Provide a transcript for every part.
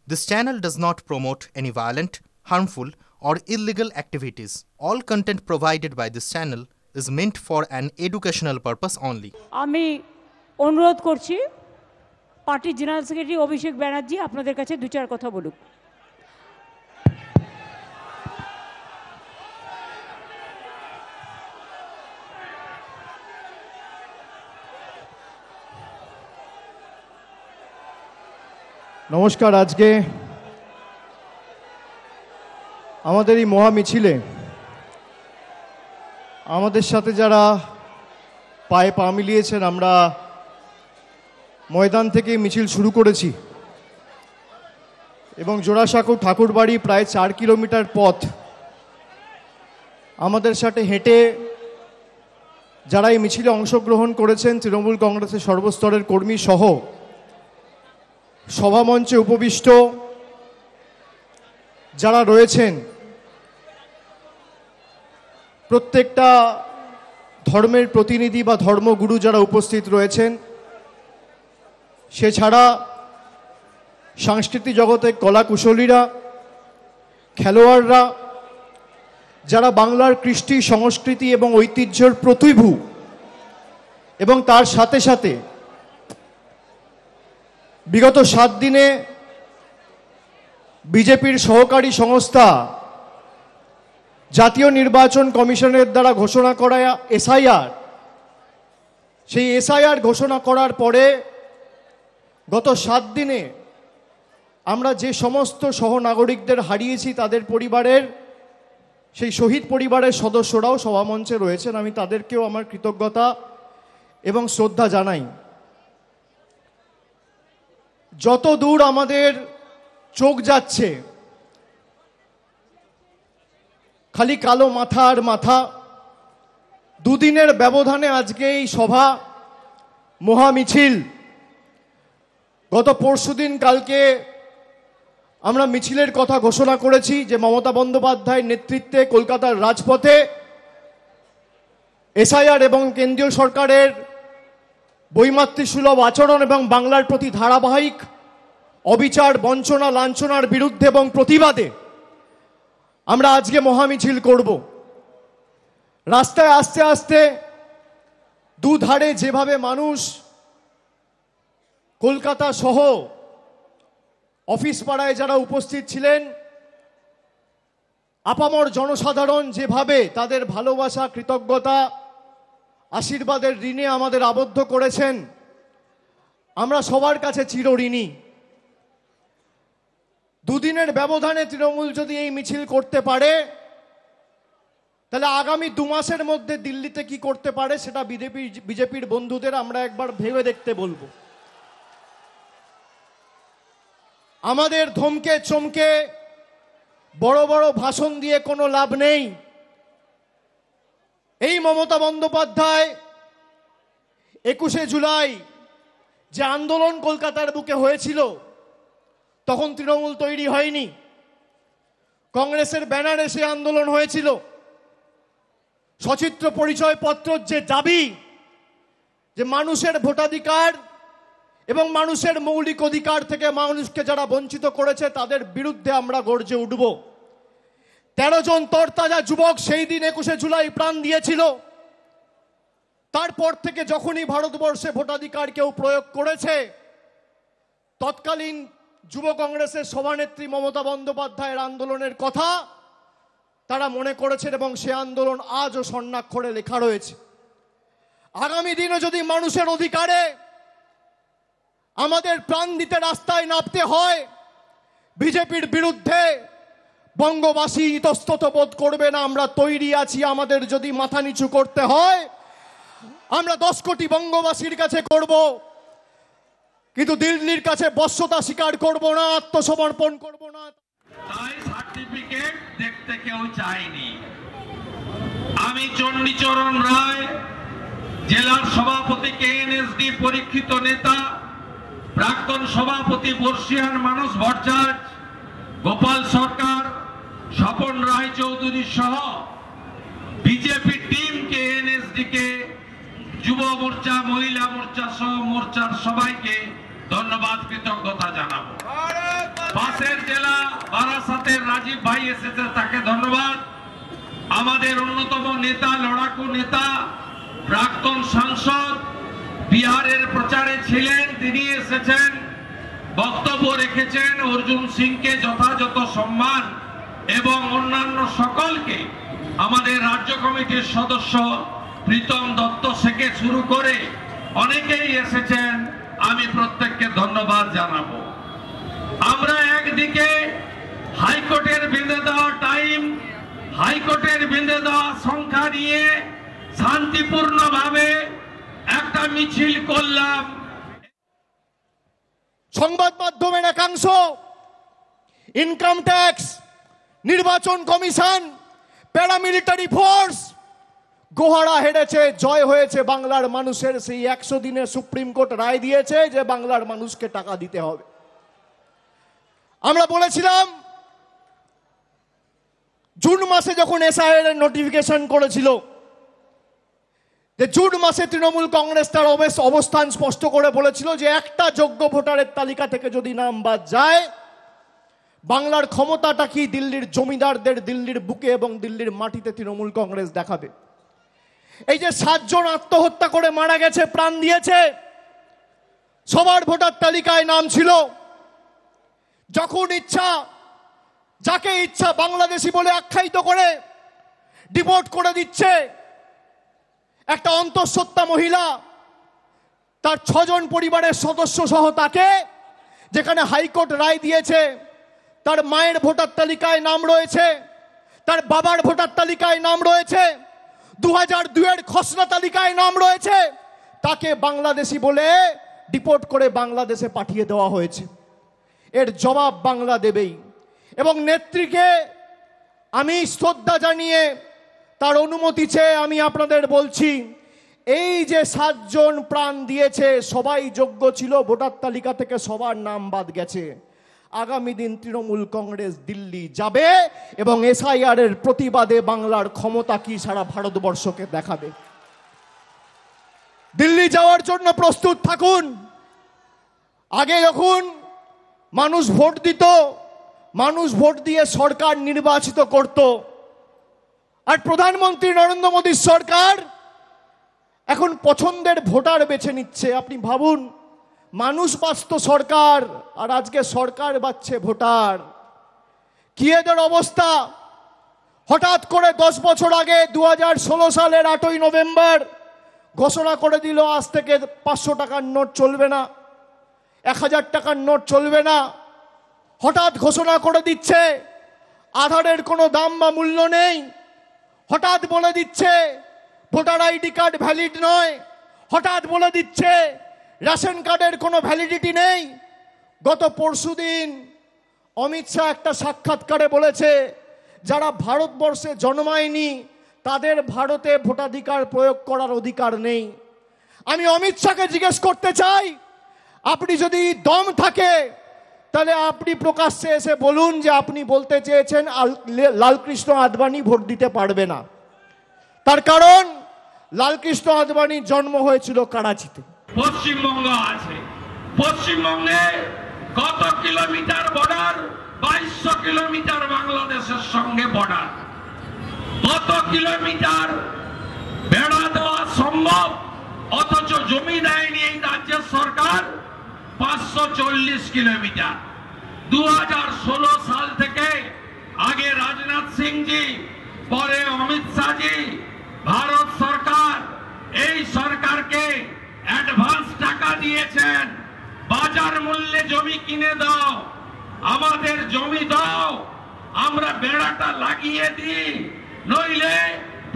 This channel does not promote any violent, harmful, or illegal activities. All content provided by this channel is meant for an educational purpose only. আমি অনুরোধ করছি পার্টির general secretary Abhishek Banerjee আপনাদের কাছে দু চার কথা বলুক। নমস্কার। আজকে আমাদের এই মহা মিছিলে আমাদের সাথে যারা পায়ে পা মিলিয়েছেন, আমরা ময়দান থেকে মিছিল শুরু করেছি এবং জোড়াসাঁকো ঠাকুরবাড়ি প্রায় 4 কিলোমিটার পথ আমাদের সাথে হেঁটে যারা এই মিছিলে অংশগ্রহণ করেছেন, তৃণমূল কংগ্রেসের সর্বস্তরের কর্মী সহ সভামঞ্চে উপবিষ্ট যারা রয়েছেন, প্রত্যেকটা ধর্মের প্রতিনিধি বা ধর্মগুরু যারা উপস্থিত রয়েছেন, সেছাড়া সাংস্কৃতিক জগতে কলাকুশলীরা, খেলোয়াড়রা, যারা বাংলার কৃষ্টি সংস্কৃতি এবং ঐতিহ্যের প্রতিভূ, এবং তার সাথে সাথে বিগত 7 দিনে বিজেপির সহকারী সংস্থা জাতীয় নির্বাচন কমিশনের দ্বারা ঘোষণা করা এসআইআর, সেই এসআইআর ঘোষণা করার পরে গত 7 দিনে আমরা যে সমস্ত সহনাগরিকদের হারিয়েছি, তাদের পরিবারের, সেই শহীদ পরিবারের সদস্যরাও সভামঞ্চে রয়েছেন। আমি তাদেরকেও আমার কৃতজ্ঞতা এবং শ্রদ্ধা জানাই। যত দূর আমাদের চোখ যাচ্ছে, খালি কালো মাথা আর মাথা। দুদিনের ব্যবধানে আজকে এই সভা, মহামিছিল। গত পরশুদিন কালকে আমরা মিছিলের কথা ঘোষণা করেছি যে মমতা বন্দ্যোপাধ্যায়ের নেতৃত্বে কলকাতার রাজপথে এসআইআর এবং কেন্দ্রীয় সরকারের বৈমাতৃসুলভ আচরণ এবং বাংলার প্রতি ধারাবাহিক অবিচার, বঞ্চনা, লাঞ্ছনার বিরুদ্ধে এবং প্রতিবাদে আমরা আজকে মহামিছিল করব। রাস্তায় আস্তে আস্তে দুধারে যেভাবে মানুষ কলকাতা সহ অফিস পাড়ায় যারা উপস্থিত ছিলেন, আপামর জনসাধারণ যেভাবে তাদের ভালোবাসা, কৃতজ্ঞতা, আশীর্বাদের ঋণে আমাদের আবদ্ধ করেছেন, আমরা সবার কাছে চিরঋণী। দুদিনের ব্যবধানে তৃণমূল যদি এই মিছিল করতে পারে, তাহলে আগামী 2 মাসের মধ্যে দিল্লিতে কি করতে পারে সেটা বিজেপির বন্ধুদের আমরা একবার ভেবে দেখতে বলবো। আমাদের ধমকে চমকে বড় বড় ভাষণ দিয়ে কোনো লাভ নেই। এই মমতা বন্দ্যোপাধ্যায় 21শে জুলাই যে আন্দোলন কলকাতার বুকে হয়েছিল, তখন তৃণমূল তৈরি হয়নি। কংগ্রেসের ব্যানারে সে আন্দোলন হয়েছিল। সচিত্র পরিচয়পত্র যে দাবি, যে মানুষের ভোটাধিকার এবং মানুষের মৌলিক অধিকার থেকে মানুষকে যারা বঞ্চিত করেছে, তাদের বিরুদ্ধে আমরা গর্জে উঠব। 13 জন তরতাজা যুবক সেই দিন 21শে জুলাই প্রাণ দিয়েছিল। তারপর থেকে যখনই ভারতবর্ষে ভোটাধিকার কেউ প্রয়োগ করেছে, তৎকালীন যুব কংগ্রেসের সভানেত্রী মমতা বন্দ্যোপাধ্যায়ের আন্দোলনের কথা তারা মনে করেছেন এবং সে আন্দোলন আজও স্বর্ণাক্ষরে লেখা রয়েছে। আগামী দিনে যদি মানুষের অধিকারে আমাদের প্রাণ দিতে রাস্তায় নামতে হয়, বিজেপির বিরুদ্ধে বঙ্গবাসী ইতস্তত বোধ করবে না। আমরা তৈরি আছি। আমাদের যদি মাথা নিচু করতে হয়, আমরা 10 কোটি বঙ্গবাসীর কাছে করব, কিন্তু দিল্লির কাছে বশ্যতা স্বীকার করব না, আত্মসমর্পণ করব না। তাই সার্টিফিকেট দেখতে কেউ চায়নি। আমি চণ্ডীচরণ রায়, জেলার সভাপতি কেএনএসডি পরীক্ষিত নেতা, প্রাক্তন সভাপতি বর্ষিয়ান মানস ভট্টাচার্য, গোপাল সরকার, স্বপন রায় চৌধুরী সহ বিজেপি টিম কেএনএসডি কে, যুব মোর্চা, মহিলা মোর্চা সহ মোর্চার সবাইকে ধন্যবাদ কৃতজ্ঞতা জানাবো। পাশের জেলা বারাসাতের রাজীব ভাই এসেছে, তাকে ধন্যবাদ। আমাদের অন্যতম নেতা, লড়াকু নেতা, প্রাক্তন সাংসদ, বিহারের প্রচারে ছিলেন, তিনি এসেছেন, বক্তব্য রেখেছেন। অর্জুন সিংকে যথাযথ সম্মান এবং অন্যান্য সকলকে, আমাদের রাজ্য কমিটির সদস্য প্রীতম দত্ত থেকে শুরু করে অনেকেই এসেছেন, আমি প্রত্যেককে ধন্যবাদ জানাবো। আমরা একদিকে হাইকোর্টের বেঁধে দেওয়া টাইম, হাইকোর্টের বেঁধে দেওয়া সংখ্যা নিয়ে শান্তিপূর্ণভাবে একটা মিছিল করলাম। সংবাদ মাধ্যমের একাংশ, ইনকাম ট্যাক্স, নির্বাচন কমিশন, প্যারামিলিটারি ফোর্স, গোহারা হেরেছে, জয় হয়েছে বাংলার মানুষের। সেই 100 দিনে সুপ্রিম কোর্ট রায় দিয়েছে যে বাংলার মানুষকে টাকা দিতে হবে। আমরা বলেছিলাম জুন মাসে যখন এসআইআর এর নোটিফিকেশন করেছিল, যে জুন মাসে তৃণমূল কংগ্রেস তার অবস্থান স্পষ্ট করে বলেছিল যে একটা যোগ্য ভোটারের তালিকা থেকে যদি নাম বাদ যায়, বাংলার ক্ষমতাটা কি দিল্লির জমিদারদের দিল্লির বুকে এবং দিল্লির মাটিতে তৃণমূল কংগ্রেস দেখাবে। এই যে 7 জন আত্মহত্যা করে মারা গেছে, প্রাণ দিয়েছে, সবার ভোটার তালিকায় নাম ছিল। যখন ইচ্ছা, যাকে ইচ্ছা বাংলাদেশি বলে আখ্যায়িত করে ডিপোর্ট করে দিচ্ছে। একটা অন্তঃসত্ত্বা মহিলা, তার 6 জন পরিবারের সদস্য সহ তাকে, যেখানে হাইকোর্ট রায় দিয়েছে তার মায়ের ভোটার তালিকায় নাম রয়েছে, তার বাবার ভোটার তালিকায় নাম রয়েছে, 2002-এর খসড়া তালিকায় নাম রয়েছে, তাকে বাংলাদেশি বলে ডিপোর্ট করে বাংলাদেশে পাঠিয়ে দেওয়া হয়েছে। এর জবাব বাংলা দেবেই। এবং নেত্রীকে আমি শ্রদ্ধা জানিয়ে তার অনুমতি চেয়ে আমি আপনাদের বলছি, এই যে 7 জন প্রাণ দিয়েছে সবাই যোগ্য ছিল, ভোটার তালিকা থেকে সবার নাম বাদ গেছে। আগামী দিন তৃণমূল কংগ্রেস দিল্লি যাবে এবং এসআইআর এর প্রতিবাদে বাংলার ক্ষমতা কি সারা ভারতবর্ষকে দেখাবে। দিল্লি যাওয়ার জন্য প্রস্তুত থাকুন। আগে যখন মানুষ ভোট দিত, মানুষ ভোট দিয়ে সরকার নির্বাচিত করত, আর প্রধানমন্ত্রী নরেন্দ্র মোদীর সরকার এখন পছন্দের ভোটার বেছে নিচ্ছে। আপনি ভাবুন, মানুষ বাঁচত সরকার, আর আজকে সরকার বাঁচছে ভোটার। কি এদের অবস্থা! হঠাৎ করে 10 বছর আগে 2016 সালের 8ই নভেম্বর ঘোষণা করে দিল আজ থেকে 500 টাকার নোট চলবে না, 1000 টাকার নোট চলবে না। হঠাৎ ঘোষণা করে দিচ্ছে আধারের কোনো দাম বা মূল্য নেই। হঠাৎ বলে দিচ্ছে ভোটার আইডি কার্ড ভ্যালিড নয়। হঠাৎ বলে দিচ্ছে রেশন কার্ডের কোনো ভ্যালিডিটি নেই। গত পরশুদিন অমিত শাহ একটা সাক্ষাৎকারে বলেছে, যারা ভারতবর্ষে জন্মায়নি তাদের ভারতে ভোটাধিকার প্রয়োগ করার অধিকার নেই। আমি অমিত শাহকে জিজ্ঞেস করতে চাই, আপনি যদি দম থাকে তাহলে আপনি প্রকাশ্যে এসে বলুন যে আপনি বলতে চেয়েছেন লালকৃষ্ণ আদবানি ভোট দিতে পারবে না। তার কারণ লালকৃষ্ণ আদবানির জন্ম হয়েছিল করাচিতে। পশ্চিমবঙ্গ আছে, পশ্চিমবঙ্গে কত কিলোমিটার বর্ডার? 2200 কিলোমিটার বাংলাদেশের সঙ্গে বর্ডার। কত কিলোমিটার বেড়া দেওয়া সম্ভব, অথচ জমি দেয়নি এই রাজ্যের সরকার? 540 কিলোমিটার। 2016 সাল থেকে আগে রাজনাথ সিং জি, পরে অমিত শাহ জি, ভারত সরকার এই সরকারকে অ্যাডভান্স টাকা দিয়েছেন, বাজার মূল্যে জমি কিনে দাও, আমাদের জমি দাও, আমরা বেড়াটা লাগিয়ে দিই, নইলে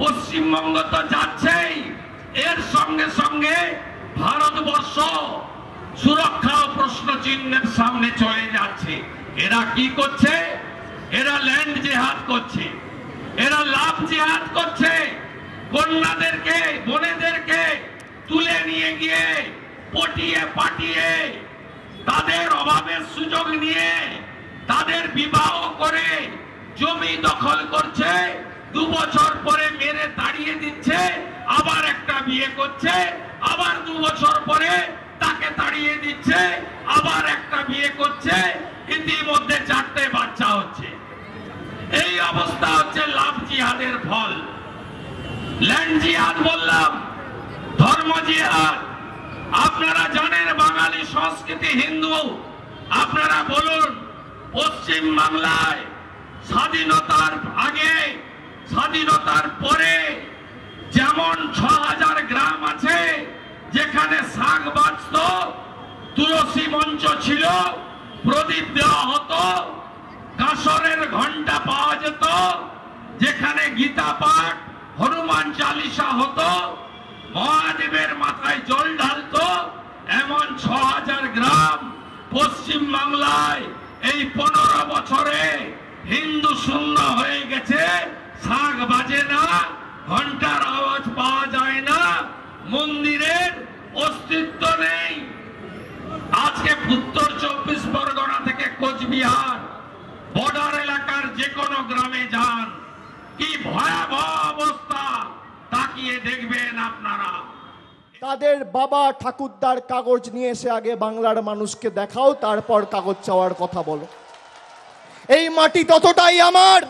পশ্চিমবঙ্গ তো যাচ্ছেই, এর সঙ্গে সঙ্গে ভারতবর্ষ সুরক্ষা ও প্রশ্ন চিহ্নের সামনে চলে যাচ্ছে। এরা কি করছে? এরা ল্যান্ড জেহাদ করছে, এরা লাভ জেহাদ করছে। কন্যাদেরকে, বোনেদেরকে তুলে নিয়ে গিয়ে পটিয়ে পাটিয়ে তাদের অভাবের সুযোগ নিয়ে তাদের বিবাহ করে জমি দখল করছে। 2 বছর পরে মেরে তাড়িয়ে দিচ্ছে, আবার একটা বিয়ে করছে, আবার 2 বছর পরে তাকে তাড়িয়ে দিচ্ছে, আবার একটা বিয়ে করছে, ইতিমধ্যে 4টে বাচ্চা হচ্ছে। এই অবস্থা হচ্ছে লাভ জিহাদের ফল। ল্যান্ড জিহাদ বললাম, ধর্ম জিহাদ। আপনারা জানেন বাঙালি সংস্কৃতি হিন্দু। আপনারা বলুন, পশ্চিম বাংলায় স্বাধীনতার আগে, স্বাধীনতার পরে যেমন 6000 গ্রাম আছে যেখানে শাক বাঁচত, তুলসী মঞ্চ ছিল, প্রদীপ দেওয়া হতো, কাসরের ঘন্টা পাওয়া যেত, যেখানে গীতা পাঠ, হনুমান চালিসা হতো, মহাদেবের মাথায় জল ঢালতো, এমন 6000 গ্রাম পশ্চিম বাংলায় এই 15 বছরে হিন্দু শূন্য হয়ে গেছে। শাক বাজে না, ঘন্টার আওয়াজ পাওয়া যায় না, মন্দিরের অস্তিত্ব নেই। আজকে উত্তর 24 পরগনা থেকে কোচবিহার বর্ডার এলাকার যে কোনো গ্রামে যান, কি ভয়াবহ অবস্থা, তাকিয়ে দেখবেন আপনারা। তাদের বাবা ঠাকুরদার কাগজ নিয়ে এসে আগে বাংলার মানুষকে দেখাও, তারপর কাগজ চাওয়ার কথা বলো। এই মাটি ততটাই আমার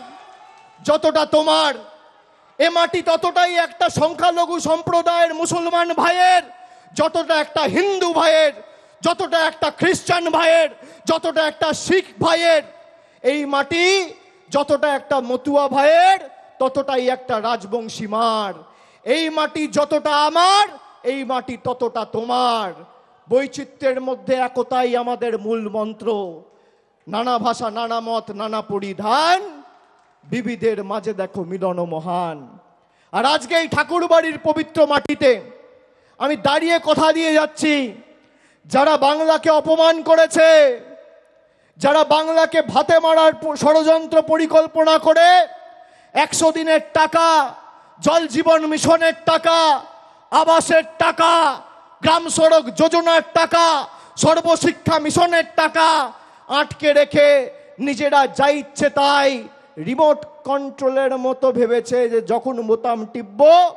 যতটা তোমার। এ মাটি ততটাই একটা সংখ্যালঘু সম্প্রদায়ের মুসলমান ভাইয়ের যতটা একটা হিন্দু ভাইয়ের, যতটা একটা খ্রিস্টান ভাইয়ের, যতটা একটা শিখ ভাইয়ের। এই মাটি যতটা একটা মতুয়া ভাইয়ের, ততটাই একটা রাজবংশী মার। এই মাটি যতটা আমার, এই মাটি ততটা তোমার। বৈচিত্র্যের মধ্যে একতাই আমাদের মূল মন্ত্র। নানা ভাষা, নানা মত, নানা পরিধান, বিবিধের মাঝে দেখো মিলন মহান। আর আজকে এই ঠাকুর বাড়ির পবিত্র মাটিতে আমি দাঁড়িয়ে কথা দিয়ে যাচ্ছি, যারা বাংলাকে অপমান করেছে, যারা বাংলাকে ভাতে মারার ষড়যন্ত্র পরিকল্পনা করে 100 দিনের টাকা, জল জীবন মিশনের টাকা, আবাসের টাকা, গ্রাম সড়ক যোজনার টাকা, সর্বশিক্ষা মিশনের টাকা আটকে রেখে নিজেরা যা ইচ্ছে তাই রিমোট কন্ট্রোলের মতো ভেবেছে যে যখন বোতাম টিপব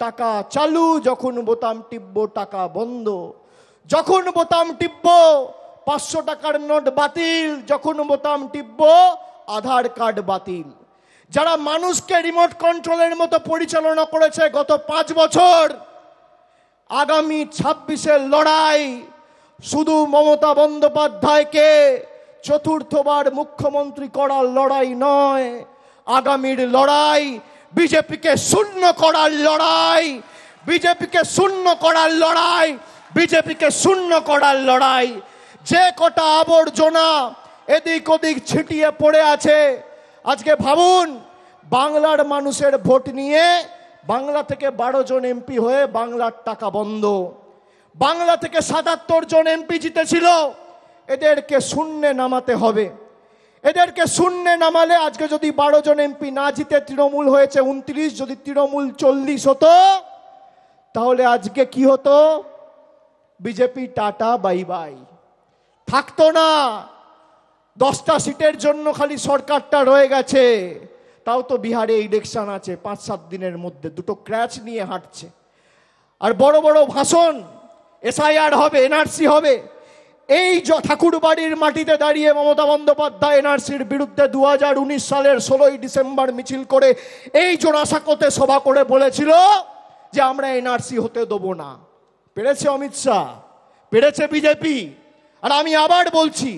টাকা চালু, যখন বোতাম টিপব টাকা বন্ধ, যখন বোতাম টিপব 500 টাকার নোট বাতিল, যখন বোতাম টিপব আধার কার্ড বাতিল। যারা মানুষকে রিমোট কন্ট্রোলের মতো পরিচালনা করেছে গত 5 বছর, আগামী 26-এর লড়াই শুধু মমতা বন্দ্যোপাধ্যায়কে চতুর্থবার মুখ্যমন্ত্রী করার লড়াই নয়, আগামীর লড়াই বিজেপিকে শূন্য করার লড়াই, বিজেপিকে শূন্য করার লড়াই, বিজেপিকে শূন্য করার লড়াই। যে কটা আবর্জনা এদিক ওদিক ছিটিয়ে পড়ে আছে, আজকে ভাবুন বাংলার মানুষের ভোট নিয়ে বাংলা থেকে 12 জন এমপি হয়ে বাংলার টাকা বন্ধ। বাংলা থেকে 77 জন এমপি জিতেছিল, এদেরকে শূন্যে নামাতে হবে। এদেরকে শূন্যে নামালে আজকে যদি 12 জন এমপি না জিতে তৃণমূল হয়েছে 29, যদি তৃণমূল 40 হতো তাহলে আজকে কি হতো? বিজেপি টাটা বাই বাই, থাকতো না। 10টা সিটের জন্য খালি সরকারটা রয়ে গেছে, তাও তো বিহারে ইলেকশন আছে 5-7 দিনের মধ্যে, দুটো ক্র্যাচ নিয়ে হাঁটছে। আর বড় বড় ভাষণ, এসআইআর হবে, এনআরসি হবে। এই ঠাকুর বাড়ির মাটিতে দাঁড়িয়ে মমতা বন্দ্যোপাধ্যায় এনআরসির বিরুদ্ধে 2019 সালের 16ই ডিসেম্বর মিছিল করে এই জোড়াসাঁকোতে সভা করে বলেছিল যে আমরা এনআরসি হতে দেবো না। পেরেছে অমিত শাহ, পেরেছে বিজেপি। আর আমি আবার বলছি,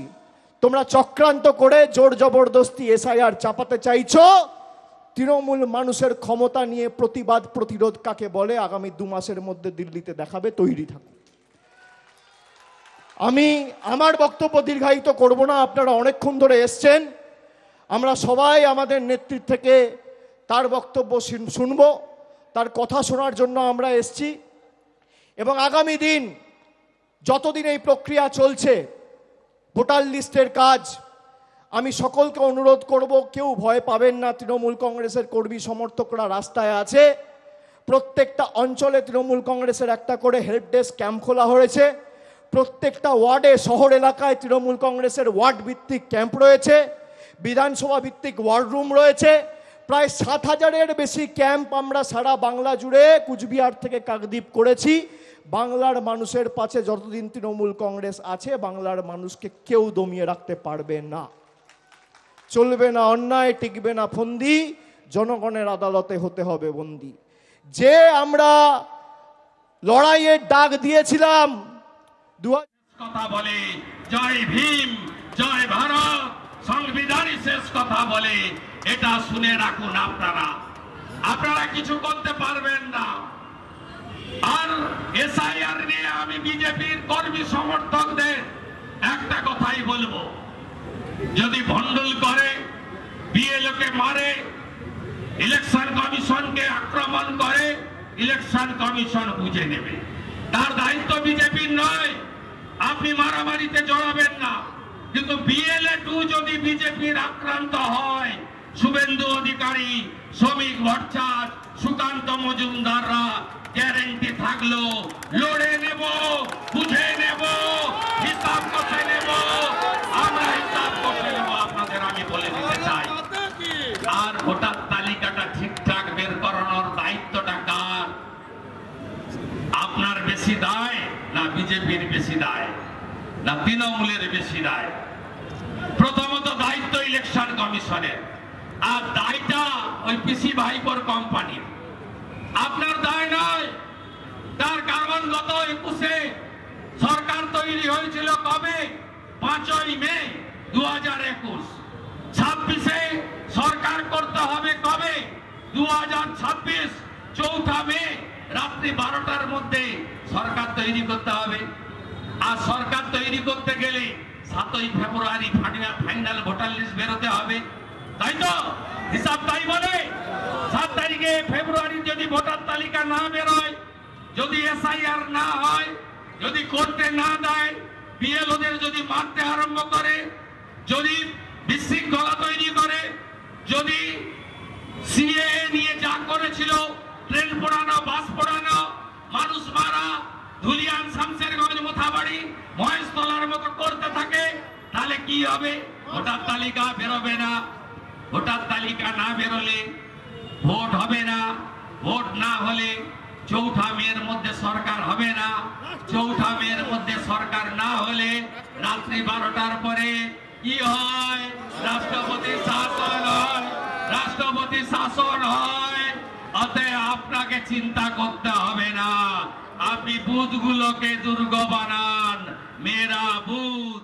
তোমরা চক্রান্ত করে জোর জবরদস্তি এসআইআর চাপাতে চাইছো। তৃণমূল মানুষের ক্ষমতা নিয়ে প্রতিবাদ প্রতিরোধ কাকে বলে আগামী 2 মাসের মধ্যে দিল্লিতে দেখাবে, তৈরি থাকুন। আমি আমার বক্তব্য দীর্ঘায়িত করব না, আপনারা অনেকক্ষণ ধরে এসছেন। আমরা সবাই আমাদের নেতৃত্ব থেকে তার বক্তব্য শুনবো, তার কথা শোনার জন্য আমরা এসছি। এবং আগামী দিন যতদিন এই প্রক্রিয়া চলছে, ভোটার লিস্টের কাজ, আমি সকলকে অনুরোধ করব, কেউ ভয় পাবেন না। তৃণমূল কংগ্রেসের কর্মী সমর্থকরা রাস্তায় আছে। প্রত্যেকটা অঞ্চলে তৃণমূল কংগ্রেসের একটা করে হেল্প ডেস্ক ক্যাম্প খোলা হয়েছে। প্রত্যেকটা ওয়ার্ডে, শহর এলাকায় তৃণমূল কংগ্রেসের ওয়ার্ড ভিত্তিক ক্যাম্প রয়েছে, বিধানসভা ভিত্তিক ওয়ার্ড রুম রয়েছে। প্রায় 7000-এর বেশি ক্যাম্প আমরা সারা বাংলা জুড়ে কুচবিহার থেকে কাকদ্বীপ করেছি। বাংলার মানুষের পাশে যতদিন তৃণমূল কংগ্রেস আছে বাংলার মানুষকে কেউ দমিয়ে রাখতে পারবে না। চলবে না অন্যায়, টিকবে না ফন্দি, জনগণের আদালতে হতে হবে বন্দী। যে আমরা লড়াইয়ের ডাক দিয়েছিলাম কথা বলে জয় ভীম, জয় ভারত, সংবিধানই শেষ কথা বলে, এটা শুনে রাখুন। আপনারা কিছু করতে পারবেন না। আর এসআইআর নিয়ে আমি বিজেপির কর্মী সমর্থকদের একটা কথাই বলবো, যদি ভণ্ডুল করে, বিএলওকে মারে, ইলেকশন কমিশনকে আক্রমণ করে, ইলেকশন কমিশন বুঝে নেবে। তার দায়িত্ব বিজেপির নয়, আপনি মারামারিতে জড়াবেন না। কিন্তু BLA-2 যদি বিজেপির আক্রান্ত হয়, শুভেন্দু অধিকারী, শ্রমিক ভট্টাচার্য, সুকান্ত মজুমদাররা গ্যারেন্টি থাকলো লড়ে নেব, বুঝে নেব, হিসাব কষে নেব। আমরা হিসাব কষে নেব, আপনাদের আমি বলে দিতে চাই। আর ভোটার তালিকাটা ঠিকঠাক বের করানোর দায়িত্বটা কার? আপনার বেশি দায় না বিজেপির বেশি দায় না তৃণমূলের বেশি দায়? প্রথমত দায়িত্ব ইলেকশন কমিশনের, আর দায়টা ওই পিসি ভাইপোর কোম্পানির। আপনার দায় নয়। তার কারণ গত 21-এ সরকার তৈরি হয়েছিল কবে? 5ই মে 2021। 26-এ সরকার করতে হবে কবে? 2026 4 মে রাত্রি 12টার মধ্যে সরকার তৈরি করতে হবে। আর সরকার তৈরি করতে গেলে 7ই ফেব্রুয়ারি ফাইনাল ভোটার লিস্ট বেরোতে হবে, তাই তো? হিসাব তাই বলে। 7 তারিখে ফেব্রুয়ারি যদি ভোটার তালিকা না বেরোয়, যদি এসআইআর না হয়, যদি করতে না দেয়, বিএলওদের যদি মারতে আরম্ভ করে, যদি বিশৃঙ্খলা তৈরি করে, যদি সিএএ নিয়ে যা করেছিল, ট্রেন পোড়ানো, বাস পোড়ানো, মানুষ মারা, ধুলিয়ান, শামশেরগঞ্জ, মোথাবাড়ি, মহেশতলার মতো করতে থাকে, তাহলে কি হবে? ভোটার তালিকা বেরোবে না। ভোটার তালিকা না বেরোলে ভোট হবে না। ভোট না হলে 4 মের মধ্যে সরকার হবে না। 4 মের মধ্যে সরকার না হলে রাত্রি 12টার পরে কি হয়? রাষ্ট্রপতি শাসন হয়। রাষ্ট্রপতি শাসন হয়। অতএব আপনাকে চিন্তা করতে হবে না। আপনি বুথগুলোকে দুর্গ বানান। মেরা বুথ